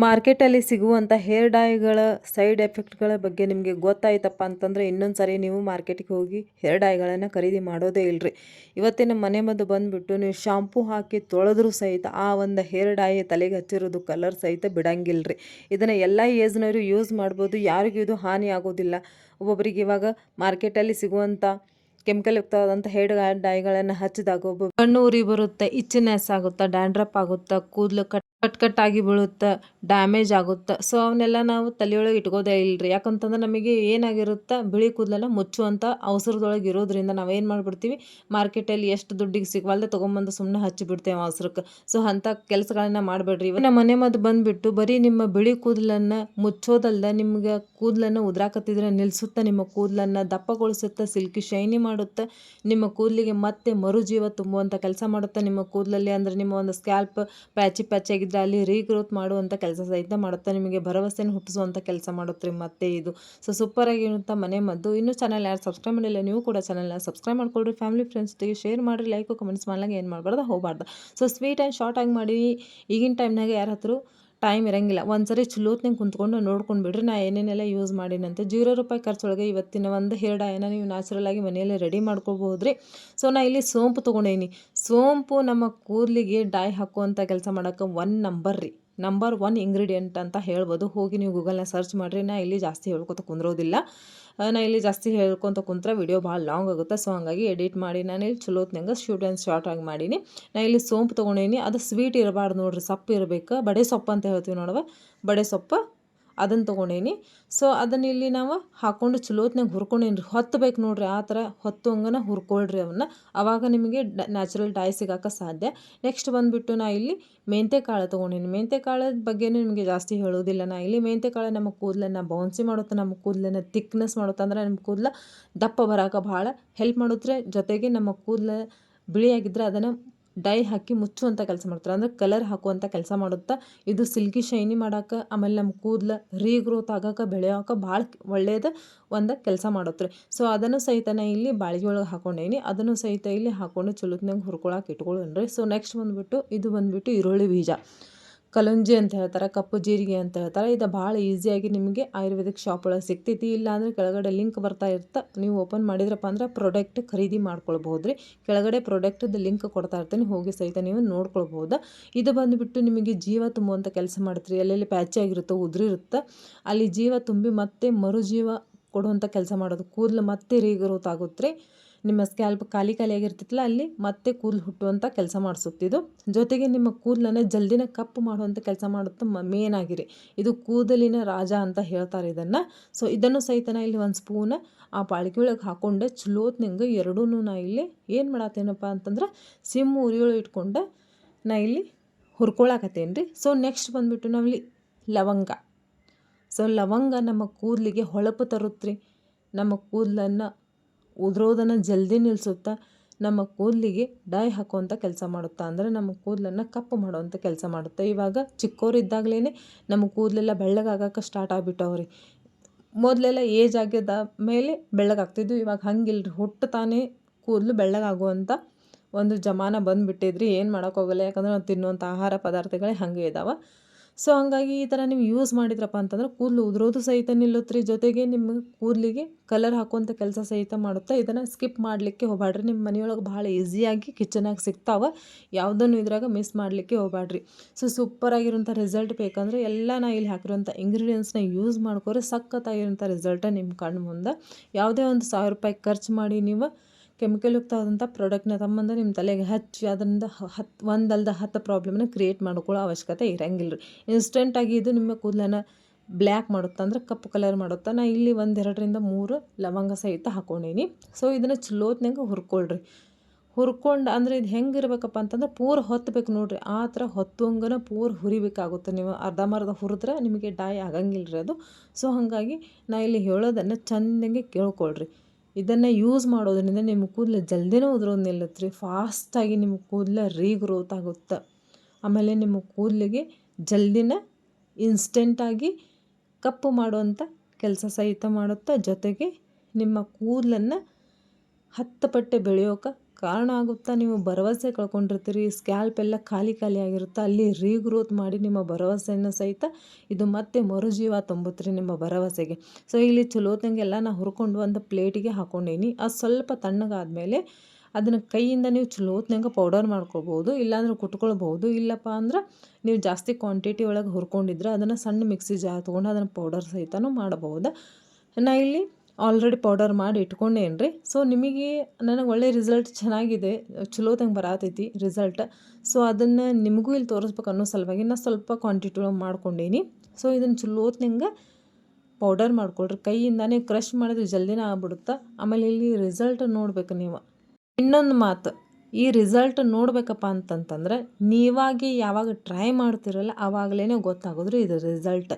ಮಾರ್ಕೆಟಲ್ಲಿ ಸಿಗುವಂಥ hair ಡೈಗಳ side ಎಫೆಕ್ಟ್ಗಳ ಬಗ್ಗೆ ನಿಮಗೆ ಗೊತ್ತಾಯ್ತಪ್ಪ ಅಂತಂದರೆ ಇನ್ನೊಂದು ಸಾರಿ ನೀವು ಮಾರ್ಕೆಟಿಗೆ ಹೋಗಿ ಹೇರ್ ಡೈಗಳನ್ನು ಖರೀದಿ ಮಾಡೋದೇ ಇಲ್ಲರಿ. ಇವತ್ತಿನ ಮನೆ ಮದ್ದು ಬಂದುಬಿಟ್ಟು ನೀವು ಶಾಂಪೂ ಹಾಕಿ ತೊಳೆದ್ರೂ ಸಹಿತ ಆ ಒಂದು ಹೇರ್ ಡೈ ತಲೆಗೆ ಹಚ್ಚಿರೋದು ಕಲರ್ ಸಹಿತ ಬಿಡಂಗಿಲ್ಲರಿ. ಇದನ್ನು ಎಲ್ಲ ಏಜ್ನವರು ಯೂಸ್ ಮಾಡ್ಬೋದು, ಯಾರಿಗೂ ಇದು ಹಾನಿ ಆಗೋದಿಲ್ಲ. ಒಬ್ಬೊಬ್ಬರಿಗೆ ಇವಾಗ ಮಾರ್ಕೆಟಲ್ಲಿ ಸಿಗುವಂಥ ಕೆಮಿಕಲ್ ಯುಕ್ತವಾದಂಥ ಹೇರ್ ಡೈಗಳನ್ನು ಹಚ್ಚಿದಾಗ ಒಬ್ಬ ಕಣ್ಣು ಉರಿ ಬರುತ್ತೆ, ಇಚ್ಚಿನೆಸ್ ಆಗುತ್ತೆ, ಡ್ಯಾಂಡ್ರಪ್ ಆಗುತ್ತೆ, ಕೂದಲು ಕಟ್ ಬೀಳುತ್ತೆ, ಡ್ಯಾಮೇಜ್ ಆಗುತ್ತೆ. ಸೊ ಅವನ್ನೆಲ್ಲ ನಾವು ತಲೆಯೊಳಗೆ ಇಟ್ಕೋದೇ ಇಲ್ಲರಿ. ಯಾಕಂತಂದ್ರೆ ನಮಗೆ ಏನಾಗಿರುತ್ತೆ, ಬಿಳಿ ಕೂದಲೆಲ್ಲ ಮುಚ್ಚುವಂಥ ಅವಸರದೊಳಗೆ ಇರೋದ್ರಿಂದ ನಾವೇನು ಮಾಡಿಬಿಡ್ತೀವಿ, ಮಾರ್ಕೆಟಲ್ಲಿ ಎಷ್ಟು ದುಡ್ಡಿಗೆ ಸಿಗವಲ್ದೆ ತೊಗೊಂಬಂದು ಸುಮ್ಮನೆ ಹಚ್ಚಿಬಿಡ್ತೇವೆ ಅವಸರಕ್ಕೆ. ಸೊ ಅಂಥ ಕೆಲಸಗಳನ್ನ ಮಾಡಬೇಡ್ರಿ. ನಮ್ಮ ಮನೆ ಮದ್ದು ಬಂದುಬಿಟ್ಟು ಬರೀ ನಿಮ್ಮ ಬಿಳಿ ಕೂದಲನ್ನು ಮುಚ್ಚೋದಲ್ದ ನಿಮ್ಗೆ ಕೂದಲನ್ನು ಉದ್ರಾಕತ್ತಿದ್ರೆ ನಿಲ್ಲಿಸುತ್ತೆ, ನಿಮ್ಮ ಕೂದಲನ್ನು ದಪ್ಪಗೊಳಿಸುತ್ತೆ, ಸಿಲ್ಕಿ ಶೈನಿ ಮಾಡುತ್ತೆ, ನಿಮ್ಮ ಕೂದಲಿಗೆ ಮತ್ತೆ ಮರುಜೀವ ತುಂಬುವಂಥ ಕೆಲಸ ಮಾಡುತ್ತೆ. ನಿಮ್ಮ ಕೂದಲಲ್ಲಿ ಅಂದರೆ ನಿಮ್ಮ ಒಂದು ಸ್ಕ್ಯಾಲ್ಪ್ ಪ್ಯಾಚಿ ಆಗಿದ್ದರೆ ಅಲ್ಲಿ ರೀಗ್ರೋತ್ ಮಾಡುವಂಥ ಕೆಲಸ ಸಹಿತ ಮಾಡುತ್ತೆ, ನಿಮಗೆ ಭರವಸೆನ ಹುಟ್ಟಿಸುವಂಥ ಕೆಲಸ ಮಾಡುತ್ತೆ ರೀ ಮತ್ತೆ ಇದು. ಸೊ ಸೂಪರ್ ಆಗಿರುವಂಥ ಮನೆ ಮದ್ದು. ಇನ್ನೂ ಚಾನಲ್ ಯಾರು ಸಬ್ಸ್ಕ್ರೈಬ್ ಮಾಡಿಲ್ಲ, ನೀವು ಕೂಡ ಚಾನಲ್ನ ಸಬ್ಸ್ಕ್ರೈಬ್ ಮಾಡ್ಕೊಳ್ರಿ. ಫ್ಯಾಮಿಲಿ ಫ್ರೆಂಡ್ಸ್ ಜೊತೆಗೆ ಶೇರ್ ಮಾಡಿರಿ, ಲೈಕು ಕಮೆಂಟ್ಸ್ ಮಾಡ್ಲಾಗ ಏನು ಮಾಡಬಾರ್ದು ಹೋಗಬಾರ್ದು. ಸೊ ಸ್ವೀಟ್ ಆ್ಯಂಡ್ ಶಾರ್ಟ್ ಆಗಿ ಮಾಡಿ. ಈಗಿನ ಟೈಮ್ನಾಗ ಯಾರ ಹತ್ರ ಟೈಮ್ ಇರೋಂಗಿಲ್ಲ, ಒಂದ್ಸರಿ ಚಲೋತ್ನಾಗ ಕುಂತ್ಕೊಂಡು ನೋಡ್ಕೊಂಡು ಬಿಡ್ರಿ ನಾ ಏನೇನೆಲ್ಲ ಯೂಸ್ ಮಾಡಿನಂತೆ. ₹0 ಖರ್ಚೊಳಗೆ ಇವತ್ತಿನ ಒಂದು ಹೇರ್ ಡೈನ ನೀವು ನ್ಯಾಚುರಲ್ ಆಗಿ ಮನೆಯಲ್ಲೇ ರೆಡಿ ಮಾಡ್ಕೊಳ್ಬೋದು ರೀ. ಸೊ ನಾ ಇಲ್ಲಿ ಸೋಂಪು ತೊಗೊಂಡೇನಿ. ಸೋಂಪು ನಮ್ಮ ಕೂದಲಿಗೆ ಡೈ ಹಾಕುವಂಥ ಕೆಲಸ ಮಾಡೋಕ್ಕೆ ನಂಬರ್ 1 ಇಂಗ್ರೀಡಿಯೆಂಟ್ ಅಂತ ಹೇಳ್ಬೋದು. ಹೋಗಿ ನೀವು ಗೂಗಲ್ನ ಸರ್ಚ್ ಮಾಡಿರಿ. ನಾ ಇಲ್ಲಿ ಜಾಸ್ತಿ ಹೇಳ್ಕೊತ ಕುಂದ್ರೋದಿಲ್ಲ. ನಾ ಇಲ್ಲಿ ಜಾಸ್ತಿ ಹೇಳ್ಕೊತ ಕುಂತ್ರೆ ವಿಡಿಯೋ ಭಾಳ ಲಾಂಗ್ ಆಗುತ್ತೆ. ಸೊ ಹಂಗಾಗಿ ಎಡಿಟ್ ಮಾಡಿ ನಾನು ಇಲ್ಲಿ ಚಲೋತ್ನಂಗೆ ಶೂಟ್ ಆ್ಯಂಡ್ ಶಾರ್ಟ್ ಆಗಿ ಮಾಡೀನಿ. ನಾ ಇಲ್ಲಿ ಸೋಂಪು ತೊಗೊಂಡೀನಿ. ಅದು ಸ್ವೀಟ್ ಇರಬಾರ್ದು ನೋಡಿರಿ, ಸೊಪ್ಪು ಇರಬೇಕು. ಬಡೆ ಸೊಪ್ಪು ಅಂತ ಹೇಳ್ತೀವಿ ನೋಡುವ, ಬಡೆ ಸೊಪ್ಪು ಅದನ್ನು ತೊಗೊಂಡೇನಿ. ಸೊ ಅದನ್ನು ಇಲ್ಲಿ ನಾವು ಹಾಕ್ಕೊಂಡು ಚಲೋತ್ನಾಗ ಹುರ್ಕೊಂಡೇನಿ ರೀ. ಹೊತ್ತಬೇಕು ನೋಡಿರಿ, ಆ ಥರ ಹೊತ್ತು ಹಂಗನ ಹುರ್ಕೊಳ್ರಿ ಅವನ್ನ. ಆವಾಗ ನಿಮಗೆ ನ್ಯಾಚುರಲ್ ಡೈ ಸಿಗೋಕೆ ಸಾಧ್ಯ. ನೆಕ್ಸ್ಟ್ ಬಂದುಬಿಟ್ಟು ನಾ ಇಲ್ಲಿ ಮೆಂತ್ಯಕಾಳು ತೊಗೊಂಡೀನಿ. ಮೆಂತ್ಯಕಾಳದ ಬಗ್ಗೆನೂ ನಿಮಗೆ ಜಾಸ್ತಿ ಹೇಳೋದಿಲ್ಲ. ನಾ ಇಲ್ಲಿ ಮೆಂತ್ಯಕಾಳು ನಮ್ಮ ಕೂದಲನ್ನು ಬೌನ್ಸಿ ಮಾಡುತ್ತೆ, ನಮ್ಮ ಕೂದಲನ್ನು ಥಿಕ್ನೆಸ್ ಮಾಡುತ್ತೆ. ಅಂದರೆ ನಮ್ಮ ಕೂದಲು ದಪ್ಪ ಬರೋಕೆ ಭಾಳ ಹೆಲ್ಪ್ ಮಾಡುತ್ತೆ. ಜೊತೆಗೆ ನಮ್ಮ ಕೂದಲು ಬಿಳಿಯಾಗಿದ್ದರೆ ಅದನ್ನು ಡೈ ಹಾಕಿ ಮುಚ್ಚುವಂಥ ಕೆಲಸ ಮಾಡ್ತಾರೆ, ಅಂದರೆ ಕಲರ್ ಹಾಕುವಂಥ ಕೆಲಸ ಮಾಡುತ್ತಾ. ಇದು ಸಿಲ್ಕಿ ಶೈನಿ ಮಾಡೋಕೆ, ಆಮೇಲೆ ನಮ್ಮ ಕೂದಲು ರೀಗ್ರೋತ್ ಆಗೋಕೆ, ಬೆಳೆಯೋಕೆ ಭಾಳ ಒಳ್ಳೆಯದು ಒಂದು ಕೆಲಸ ಮಾಡುತ್ತೆ ರೀ. ಸೊ ಅದನ್ನು ಸಹಿತ ನಾ ಇಲ್ಲಿ ಬಾಳಿಗೆ ಒಳಗೆ ಹಾಕೊಂಡೇನಿ. ಅದನ್ನು ಸಹಿತ ಇಲ್ಲಿ ಹಾಕ್ಕೊಂಡು ಚಲೋತ್ನಾಗ ಹುರ್ಕೊಳಕ್ಕೆ ಇಟ್ಕೊಳ್ಳೋಣ್ರಿ. ಸೊ ನೆಕ್ಸ್ಟ್ ಬಂದುಬಿಟ್ಟು ಈರುಳ್ಳಿ ಬೀಜ, ಕಲಂಜಿ ಅಂತ ಹೇಳ್ತಾರೆ, ಕಪ್ಪು ಜೀರಿಗೆ ಅಂತ ಹೇಳ್ತಾರೆ. ಇದು ಭಾಳ ಈಸಿಯಾಗಿ ನಿಮಗೆ ಆಯುರ್ವೇದಿಕ್ ಶಾಪ್ ಒಳಗೆ ಸಿಗ್ತೈತಿ. ಇಲ್ಲಾಂದರೆ ಕೆಳಗಡೆ ಲಿಂಕ್ ಬರ್ತಾ ಇರುತ್ತೆ, ನೀವು ಓಪನ್ ಮಾಡಿದ್ರಪ್ಪ ಅಂದ್ರೆ ಪ್ರಾಡಕ್ಟ್ ಖರೀದಿ ಮಾಡ್ಕೊಳ್ಬೋದು ರೀ. ಕೆಳಗಡೆ ಪ್ರಾಡಕ್ಟ್ದು ಲಿಂಕ್ ಕೊಡ್ತಾ ಇರ್ತೀನಿ, ಹೋಗಿ ಸಹಿತ ನೀವು ನೋಡ್ಕೊಳ್ಬೋದು. ಇದು ಬಂದುಬಿಟ್ಟು ನಿಮಗೆ ಜೀವ ತುಂಬುವಂಥ ಕೆಲಸ ಮಾಡುತ್ತೆ. ಎಲ್ಲೆಲ್ಲಿ ಪ್ಯಾಚಿ ಆಗಿರುತ್ತೋ, ಉದುರಿರುತ್ತೆ, ಅಲ್ಲಿ ಜೀವ ತುಂಬಿ ಮತ್ತೆ ಮರುಜೀವ ಕೊಡುವಂಥ ಕೆಲಸ ಮಾಡೋದು. ಕೂದಲು ಮತ್ತೆ ರೀಗ್ರೋತ್ ಆಗುತ್ತೆ ರೀ. ನಿಮ್ಮ ಸ್ಕ್ಯಾಲ್ಪ್ ಖಾಲಿಯಾಗಿರ್ತೈತಲ್ಲ ಅಲ್ಲಿ ಮತ್ತೆ ಕೂದಲು ಹುಟ್ಟುವಂಥ ಕೆಲಸ ಮಾಡಿಸುತ್ತಿದ್ದು. ಜೊತೆಗೆ ನಿಮ್ಮ ಕೂದಲನ್ನು ಜಲ್ದಿನ ಕಪ್ಪು ಮಾಡುವಂಥ ಕೆಲಸ ಮಾಡುತ್ತೆ. ಮೇನ್ ಆಗಿರಿ ಇದು ಕೂದಲಿನ ರಾಜ ಅಂತ ಹೇಳ್ತಾರೆ ಇದನ್ನು. ಸೊ ಇದನ್ನು ಸಹಿತ ಇಲ್ಲಿ 1 ಸ್ಪೂನ್ ಆ ಬಾಳಿಗೆ ಒಳಗೆ ಹಾಕ್ಕೊಂಡೆ ಚಲೋತ್ನಂಗೆ ಎರಡೂ ನಾ ಇಲ್ಲಿ ಏನು ಮಾಡತ್ತೇನಪ್ಪ ಅಂತಂದ್ರೆ ಸಿಮ್ ಉರಿಯೊಳಗೆ ಇಟ್ಕೊಂಡು ನಾ ಇಲ್ಲಿ ಹುರ್ಕೊಳಕತ್ತೇನೆ ರೀ. ಸೊ ನೆಕ್ಸ್ಟ್ ಬಂದುಬಿಟ್ಟು ನಾವಿಲ್ಲಿ ಲವಂಗ. ಸೊ ಲವಂಗ ನಮ್ಮ ಕೂದಲಿಗೆ ಹೊಳಪು ತರುತ್ತೆ, ನಮ್ಮ ಕೂದಲನ್ನು ಉದುರೋದನ್ನು ಜಲ್ದಿ ನಿಲ್ಲಿಸುತ್ತಾ, ನಮ್ಮ ಕೂದಲಿಗೆ ಡೈ ಹಾಕುವಂಥ ಕೆಲಸ ಮಾಡುತ್ತಾ. ಅಂದರೆ ನಮ್ಮ ಕೂದಲನ್ನು ಕಪ್ಪು ಮಾಡುವಂಥ ಕೆಲಸ ಮಾಡುತ್ತೆ. ಇವಾಗ ಚಿಕ್ಕವರಿದ್ದಾಗಲೇ ನಮ್ಮ ಕೂದಲೆಲ್ಲ ಬೆಳ್ಳಗಾಗಕ್ಕೆ ಸ್ಟಾರ್ಟ್ ಆಗಿಬಿಟ್ಟವ್ರಿ. ಮೊದಲೆಲ್ಲ ಏಜ್ ಆಗ್ಯದ ಮೇಲೆ ಬೆಳ್ಳಗಾಗ್ತಿದ್ವು, ಇವಾಗ ಹಂಗಿಲ್ರಿ. ಹುಟ್ಟುತ್ತಾನೆ ಕೂದಲು ಬೆಳ್ಳಗಾಗುವಂಥ ಒಂದು ಜಮಾನ ಬಂದುಬಿಟ್ಟಿದ್ರಿ. ಏನು ಮಾಡೋಕ್ಕೋಗಲ್ಲ, ಯಾಕಂದ್ರೆ ನಾವು ತಿನ್ನುವಂಥ ಆಹಾರ ಪದಾರ್ಥಗಳೇ ಹಾಗೆ ಇದ್ದಾವೆ. ಸೊ ಹಾಗಾಗಿ ಈ ಥರ ನೀವು ಯೂಸ್ ಮಾಡಿದ್ರಪ್ಪ ಅಂತಂದ್ರೆ ಕೂದಲು ಉದುರೋದು ಸಹಿತ ನಿಲ್ಲುತ್ತೆ. ಜೊತೆಗೆ ನಿಮ್ಮ ಕೂದಲಿಗೆ ಕಲರ್ ಹಾಕುವಂಥ ಕೆಲಸ ಸಹಿತ ಮಾಡುತ್ತೆ. ಇದನ್ನು ಸ್ಕಿಪ್ ಮಾಡಲಿಕ್ಕೆ ಹೋಗಬೇಡ್ರಿ. ನಿಮ್ಮ ಮನೆಯೊಳಗೆ ಭಾಳ ಈಸಿಯಾಗಿ ಕಿಚನಾಗಿ ಸಿಗ್ತಾವೆ, ಯಾವುದನ್ನು ಇದ್ರಾಗ ಮಿಸ್ ಮಾಡಲಿಕ್ಕೆ ಹೋಗಬೇಡ್ರಿ. ಸೊ ಸೂಪರಾಗಿರೋಂಥ ರಿಸಲ್ಟ್ ಬೇಕಂದ್ರೆ ಎಲ್ಲ ನಾ ಇಲ್ಲಿ ಹಾಕಿರೋಂಥ ಇಂಗ್ರೀಡಿಯೆಂಟ್ಸ್ನ ಯೂಸ್ ಮಾಡ್ಕೊರೆ ಸಖತ್ತಾಗಿರೋಂಥ ರಿಸಲ್ಟ ನಿಮ್ಮ ಕಣ್ಣು ಮುಂದೆ. ಯಾವುದೇ ಒಂದು ₹1000 ಖರ್ಚು ಮಾಡಿ ನೀವು ಕೆಮಿಕಲ್ ಯುಕ್ತವಾದಂಥ ಪ್ರಾಡಕ್ಟ್ನ ತಮ್ಮಂದು ನಿಮ್ಮ ತಲೆಗೆ ಹಚ್ಚಿ ಅದರಿಂದ ಒಂದಲ್ದ 10 ಪ್ರಾಬ್ಲಮ್ನ ಕ್ರಿಯೇಟ್ ಮಾಡ್ಕೊಳ್ಳೋ ಅವಶ್ಯಕತೆ ಇರೋಂಗಿಲ್ಲ ರೀ. ಇನ್ಸ್ಟೆಂಟಾಗಿ ಇದು ನಿಮ್ಮ ಕೂದಲನ್ನು ಬ್ಲ್ಯಾಕ್ ಮಾಡುತ್ತೆ, ಅಂದರೆ ಕಪ್ಪು ಕಲರ್ ಮಾಡುತ್ತೆ. ನಾ ಇಲ್ಲಿ 1-2ರಿಂದ 3 ಲವಂಗ ಸಹಿತ ಹಾಕ್ಕೊಂಡೀನಿ. ಸೊ ಇದನ್ನು ಚಲೋತ್ನಾಗ ಹುರ್ಕೊಳ್ರಿ. ಹುರ್ಕೊಂಡು ಅಂದರೆ ಇದು ಹೆಂಗೆ ಇರಬೇಕಪ್ಪ ಅಂತಂದ್ರೆ ಪೂರ ಹೊತ್ತಬೇಕು ನೋಡಿರಿ, ಆ ಥರ ಹೊತ್ತುವಂಗನ ಪೂರ ಹುರಿಬೇಕಾಗುತ್ತೆ. ನೀವು ಅರ್ಧಂಬರ್ಧ ಹುರಿದ್ರೆ ನಿಮಗೆ ಡೈ ಆಗಂಗಿಲ್ಲ ರೀ ಅದು. ಸೊ ಹಾಗಾಗಿ ನಾ ಇಲ್ಲಿ ಹೇಳೋದನ್ನು ಚೆಂದಂಗೆ ಕೇಳ್ಕೊಳ್ರಿ. ಇದನ್ನು ಯೂಸ್ ಮಾಡೋದ್ರಿಂದ ನಿಮ್ಮ ಕೂದಲು ಜಲ್ದಿನೂ ಉದುರೋದು ನಿಲ್ಲುತ್ತೆ ರೀ. ಫಾಸ್ಟಾಗಿ ನಿಮ್ಮ ಕೂದಲು ರೀಗ್ರೋತ್ ಆಗುತ್ತೆ. ಆಮೇಲೆ ನಿಮ್ಮ ಕೂದಲಿಗೆ ಜಲ್ದಿನ ಇನ್ಸ್ಟೆಂಟಾಗಿ ಕಪ್ಪು ಮಾಡುವಂಥ ಕೆಲಸ ಸಹಿತ ಮಾಡುತ್ತೆ. ಜೊತೆಗೆ ನಿಮ್ಮ ಕೂದಲನ್ನು 10 ಪಟ್ಟು ಬೆಳೆಯೋಕೆ ಕಾರಣ ಆಗುತ್ತಾ ನೀವು ಭರವಸೆ ಕಳ್ಕೊಂಡಿರ್ತೀರಿ, ಸ್ಕ್ಯಾಲ್ಪ್ ಎಲ್ಲ ಖಾಲಿ ಖಾಲಿ ಆಗಿರುತ್ತೆ. ಅಲ್ಲಿ ರೀಗ್ರೋತ್ ಮಾಡಿ ನಿಮ್ಮ ಭರವಸೆಯನ್ನು ಸಹಿತ ಇದು ಮತ್ತೆ ಮರುಜೀವ ತುಂಬುತ್ರಿ ನಿಮ್ಮ ಭರವಸೆಗೆ. ಸೊ ಇಲ್ಲಿ ಚಲೋತಂಗೆಲ್ಲ ನಾ ಹುರ್ಕೊಂಡು ಒಂದು ಪ್ಲೇಟಿಗೆ ಹಾಕ್ಕೊಂಡೀನಿ. ಅದು ಸ್ವಲ್ಪ ತಣ್ಣಗಾದ್ಮೇಲೆ ಅದನ್ನು ಕೈಯಿಂದ ನೀವು ಚಲೋತ್ನಂಗೆ ಪೌಡರ್ ಮಾಡ್ಕೊಳ್ಬೋದು, ಇಲ್ಲಾಂದ್ರೆ ಕುಟ್ಕೊಳ್ಬೋದು. ಇಲ್ಲಪ್ಪ ಅಂದ್ರೆ ನೀವು ಜಾಸ್ತಿ ಕ್ವಾಂಟಿಟಿ ಒಳಗೆ ಹುರ್ಕೊಂಡಿದ್ರೆ ಅದನ್ನು ಸಣ್ಣ ಮಿಕ್ಸಿ ಜಾರ್ ತೊಗೊಂಡು ಅದನ್ನು ಪೌಡರ್ ಸಹಿತನೂ ಮಾಡಬಹುದು. ನಾ ಇಲ್ಲಿ ಆಲ್ರೆಡಿ ಪೌಡರ್ ಮಾಡಿ ಇಟ್ಕೊಂಡೇನು ರೀ. ಸೊ ನಿಮಗೆ ನನಗೆ ಒಳ್ಳೆ ರಿಸಲ್ಟ್ ಚೆನ್ನಾಗಿದೆ, ಚಲೋತಂಗೆ ಬರತೈತಿ ರಿಸಲ್ಟ್. ಸೊ ಅದನ್ನು ನಿಮಗೂ ಇಲ್ಲಿ ತೋರಿಸ್ಬೇಕು ಅನ್ನೋ ಸಲುವಾಗಿ ನಾನು ಸ್ವಲ್ಪ ಕ್ವಾಂಟಿಟಿ ಒಳಗೆ ಮಾಡ್ಕೊಂಡೀನಿ. ಸೊ ಇದನ್ನು ಚಲೋತ್ನಂಗೆ ಪೌಡರ್ ಮಾಡ್ಕೊಳ್ರಿ. ಕೈಯಿಂದಾನೇ ಕ್ರಷ್ ಮಾಡಿದ್ರೆ ಜಲ್ದಿನೇ ಆಗ್ಬಿಡುತ್ತೆ. ಆಮೇಲೆ ಇಲ್ಲಿ ರಿಸಲ್ಟ್ ನೋಡ್ಬೇಕು ನೀವು. ಇನ್ನೊಂದು ಮಾತು, ಈ ರಿಸಲ್ಟ್ ನೋಡ್ಬೇಕಪ್ಪ ಅಂತಂತಂದ್ರೆ ನೀವಾಗಿ ಯಾವಾಗ ಟ್ರೈ ಮಾಡ್ತಿರಲ್ಲ ಆವಾಗಲೇ ಗೊತ್ತಾಗೋದ್ರಿ ಇದು ರಿಸಲ್ಟ್.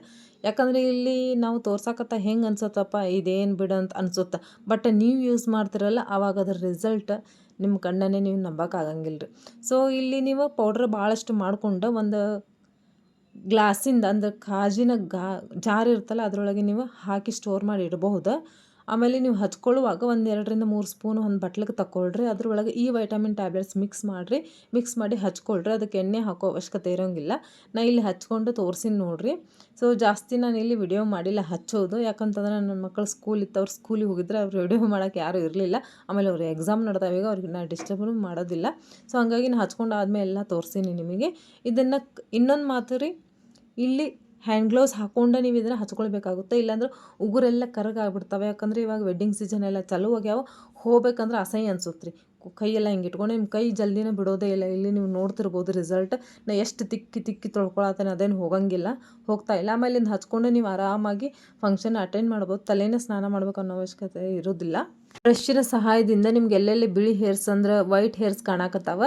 ಯಾಕಂದರೆ ಇಲ್ಲಿ ನಾವು ತೋರ್ಸಕತ್ತ ಹೆಂಗೆ ಅನ್ಸುತ್ತಪ್ಪ ಇದೇನು ಬಿಡು ಅಂತ ಅನ್ಸುತ್ತೆ. ಬಟ್ ನೀವು ಯೂಸ್ ಮಾಡ್ತಿರಲ್ಲ ಆವಾಗ ಅದ್ರ ರಿಸಲ್ಟ್ ನಿಮ್ಮ ಕಣ್ಣನ್ನೇ ನೀವು ನಂಬೋಕ್ಕಾಗಂಗಿಲ್ಲ ರೀ. ಸೊ ಇಲ್ಲಿ ನೀವು ಪೌಡ್ರ್ ಭಾಳಷ್ಟು ಮಾಡಿಕೊಂಡು ಒಂದು ಗ್ಲಾಸಿಂದ ಅಂದ್ರೆ ಕಾಜಿನ ಜಾರ್ ಇರುತ್ತಲ್ಲ ಅದರೊಳಗೆ ನೀವು ಹಾಕಿ ಸ್ಟೋರ್ ಮಾಡಿ ಇಡಬಹುದು. ಆಮೇಲೆ ನೀವು ಹಚ್ಕೊಳ್ಳುವಾಗ ಒಂದು 2-3 ಸ್ಪೂನ್ ಒಂದು ಬಟ್ಲಿಗೆ ತಗೊಳ್ರಿ. ಅದ್ರೊಳಗೆ ಈ ವೈಟಮಿನ್ ಟ್ಯಾಬ್ಲೆಟ್ಸ್ ಮಿಕ್ಸ್ ಮಾಡಿ ಹಚ್ಕೊಳ್ರಿ. ಅದಕ್ಕೆ ಎಣ್ಣೆ ಹಾಕೋ ಅವಶ್ಯಕತೆ ಇರೋಂಗಿಲ್ಲ. ನಾ ಇಲ್ಲಿ ಹಚ್ಕೊಂಡು ತೋರಿಸಿನಿ ನೋಡಿರಿ. ಸೊ ಜಾಸ್ತಿ ನಾನು ಇಲ್ಲಿ ವಿಡಿಯೋ ಮಾಡಿಲ್ಲ ಹಚ್ಚೋದು, ಯಾಕಂತಂದ್ರೆ ನನ್ನ ಮಕ್ಕಳು ಸ್ಕೂಲ್ ಇತ್ತು, ಅವ್ರು ಸ್ಕೂಲಿಗೆ ಹೋಗಿದ್ರೆ ಅವ್ರು ವಿಡಿಯೋ ಮಾಡೋಕ್ಕೆ ಯಾರೂ ಇರಲಿಲ್ಲ. ಆಮೇಲೆ ಅವ್ರು ಎಕ್ಸಾಮ್ ನಡೆದಾವಾಗ ಅವ್ರಿಗೆ ನಾನು ಡಿಸ್ಟರ್ಬ್ ಮಾಡೋದಿಲ್ಲ. ಸೊ ಹಂಗಾಗಿ ನಾನು ಹಚ್ಕೊಂಡು ಆದಮೇಲೆ ಎಲ್ಲ ತೋರಿಸೀನಿ ನಿಮಗೆ. ಇದನ್ನು ಇನ್ನೊಂದು ಮಾತು ರೀ, ಇಲ್ಲಿ ಹ್ಯಾಂಡ್ ಗ್ಲೌಸ್ ಹಾಕ್ಕೊಂಡು ನೀವು ಇದನ್ನು ಹಚ್ಕೊಳ್ಬೇಕಾಗುತ್ತೆ. ಇಲ್ಲಾಂದ್ರೆ ಉಗುರೆಲ್ಲ ಕರಗಾಗ್ಬಿಡ್ತವೆ. ಯಾಕಂದರೆ ಇವಾಗ ವೆಡ್ಡಿಂಗ್ ಸೀಸನ್ ಎಲ್ಲ ಚಾಲೂ ಆಗ್ಯಾವ. ಹೋಗ್ಬೇಕಂದ್ರೆ ಅಸಹ್ಯ ಅನ್ಸುತ್ತೆ ರೀ. ಕೈಯೆಲ್ಲ ಹಿಂಗೆ ಇಟ್ಕೊಂಡು ನಿಮ್ಮ ಕೈ ಜಲ್ದಿನೇ ಬಿಡೋದೇ ಇಲ್ಲ. ಇಲ್ಲಿ ನೀವು ನೋಡ್ತಿರ್ಬೋದು ರಿಸಲ್ಟ್. ನಾ ಎಷ್ಟು ತಿಕ್ಕಿ ತೊಳ್ಕೊಳತ್ತೇನೆ ಅದೇನು ಹೋಗ್ತಾ ಇಲ್ಲ. ಆಮೇಲೆ ಇದನ್ನ ಹಚ್ಕೊಂಡು ನೀವು ಆರಾಮಾಗಿ ಫಂಕ್ಷನ್ ಅಟೆಂಡ್ ಮಾಡ್ಬೋದು. ತಲೆನೇ ಸ್ನಾನ ಮಾಡ್ಬೇಕು ಅನ್ನೋ ಅವಶ್ಯಕತೆ ಇರೋದಿಲ್ಲ. ಬ್ರಷ್ಷಿನ ಸಹಾಯದಿಂದ ನಿಮ್ಗೆ ಎಲ್ಲೆಲ್ಲಿ ಬಿಳಿ ಹೇರ್ಸ್ ಅಂದ್ರೆ ವೈಟ್ ಹೇರ್ಸ್ ಕಾಣಕತ್ತಾವ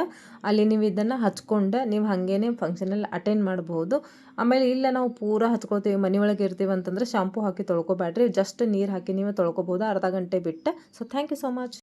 ಅಲ್ಲಿ ನೀವು ಇದನ್ನು ಹಚ್ಕೊಂಡು ನೀವು ಹಾಗೇನೆ ಫಂಕ್ಷನಲ್ಲಿ ಅಟೆಂಡ್ ಮಾಡ್ಬೋದು. ಆಮೇಲೆ ಇಲ್ಲ ನಾವು ಪೂರ ಹಚ್ಕೊಳ್ತೀವಿ ಮನೆ ಒಳಗೆ ಇರ್ತೀವಿ ಅಂತಂದ್ರೆ ಶಾಂಪೂ ಹಾಕಿ ತೊಳ್ಕೊಬೇಡ್ರಿ. ಜಸ್ಟ್ ನೀರು ಹಾಕಿ ನೀವು ತೊಳ್ಕೊಬೋದು ಅರ್ಧ ಗಂಟೆ ಬಿಟ್ಟು. So thank you so much.